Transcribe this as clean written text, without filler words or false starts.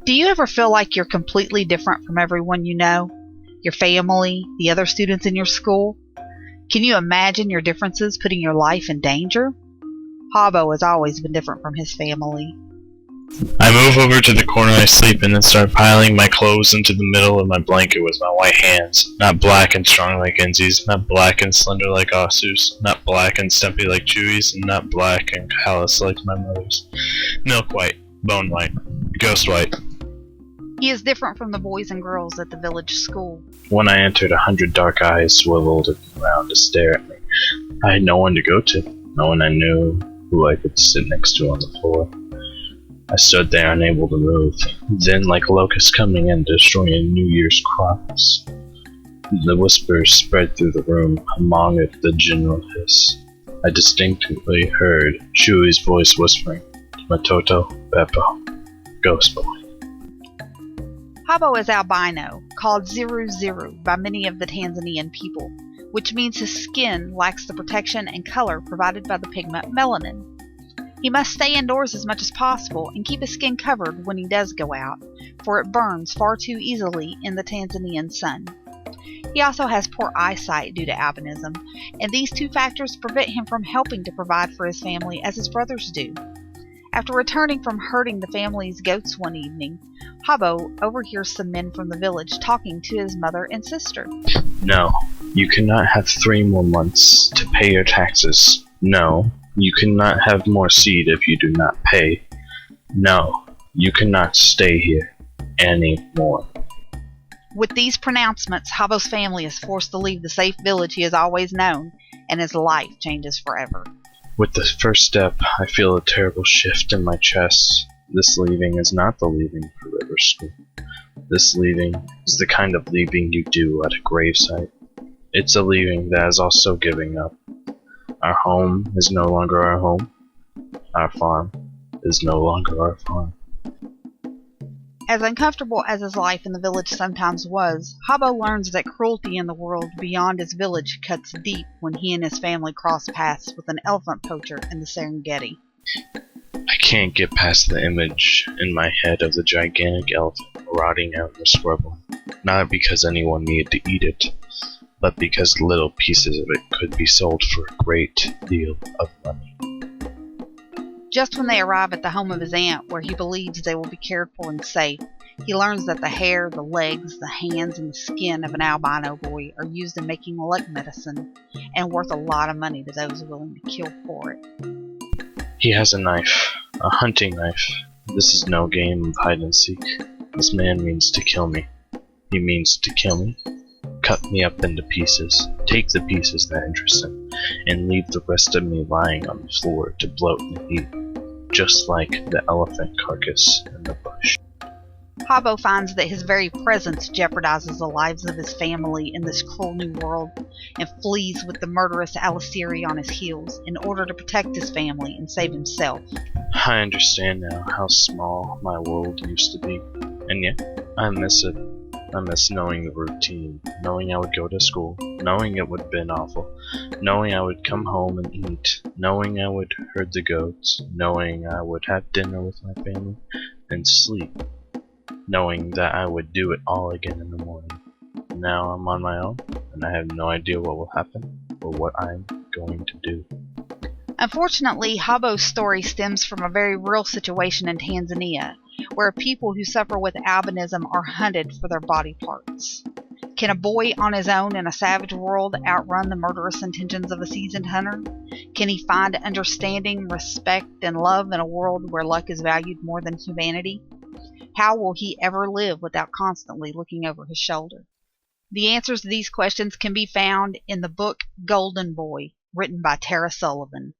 Do you ever feel like you're completely different from everyone you know? Your family, the other students in your school? Can you imagine your differences putting your life in danger? Hobbo has always been different from his family. I move over to the corner I sleep in and start piling my clothes into the middle of my blanket with my white hands. Not black and strong like Enzi's, not black and slender like Asu's, not black and stumpy like Chewy's, and not black and callous like my mother's. Milk white, bone white, ghost white. He is different from the boys and girls at the village school. When I entered, 100 dark eyes swiveled around to stare at me. I had no one to go to, no one I knew who I could sit next to on the floor. I stood there unable to move, then like locusts coming and destroying New Year's crops. The whispers spread through the room, among it the general hiss. I distinctly heard Chewy's voice whispering, Matoto, Beppo, Ghost Boy. Hobbo is albino, called Ziru Ziru by many of the Tanzanian people, which means his skin lacks the protection and color provided by the pigment melanin. He must stay indoors as much as possible and keep his skin covered when he does go out, for it burns far too easily in the Tanzanian sun. He also has poor eyesight due to albinism, and these two factors prevent him from helping to provide for his family as his brothers do. After returning from herding the family's goats one evening, Hobbo overhears some men from the village talking to his mother and sister. No, you cannot have 3 more months to pay your taxes. No, you cannot have more seed if you do not pay. No, you cannot stay here anymore. With these pronouncements, Hobbo's family is forced to leave the safe village he has always known, and his life changes forever. With the first step, I feel a terrible shift in my chest. This leaving is not the leaving for River School. This leaving is the kind of leaving you do at a gravesite. It's a leaving that is also giving up. Our home is no longer our home. Our farm is no longer our farm. As uncomfortable as his life in the village sometimes was, Hobbo learns that cruelty in the world beyond his village cuts deep when he and his family cross paths with an elephant poacher in the Serengeti. I can't get past the image in my head of the gigantic elephant rotting out in the scrubland. Not because anyone needed to eat it, but because little pieces of it could be sold for a great deal of money. Just when they arrive at the home of his aunt, where he believes they will be cared for and safe, he learns that the hair, the legs, the hands, and the skin of an albino boy are used in making luck medicine, and worth a lot of money to those willing to kill for it. He has a knife, a hunting knife. This is no game of hide and seek. This man means to kill me. He means to kill me. Cut me up into pieces, take the pieces that interest him, and leave the rest of me lying on the floor to bloat in the heat, just like the elephant carcass in the bush. Hobbo finds that his very presence jeopardizes the lives of his family in this cruel new world, and flees with the murderous Alisiri on his heels in order to protect his family and save himself. I understand now how small my world used to be, and yet I miss it. I miss knowing the routine, knowing I would go to school, knowing it would have been awful, knowing I would come home and eat, knowing I would herd the goats, knowing I would have dinner with my family and sleep, knowing that I would do it all again in the morning. Now I'm on my own, and I have no idea what will happen or what I'm going to do. Unfortunately, Hobbo's story stems from a very real situation in Tanzania, where people who suffer with albinism are hunted for their body parts. Can a boy on his own in a savage world outrun the murderous intentions of a seasoned hunter? Can he find understanding, respect, and love in a world where luck is valued more than humanity? How will he ever live without constantly looking over his shoulder? The answers to these questions can be found in the book Golden Boy, written by Tara Sullivan.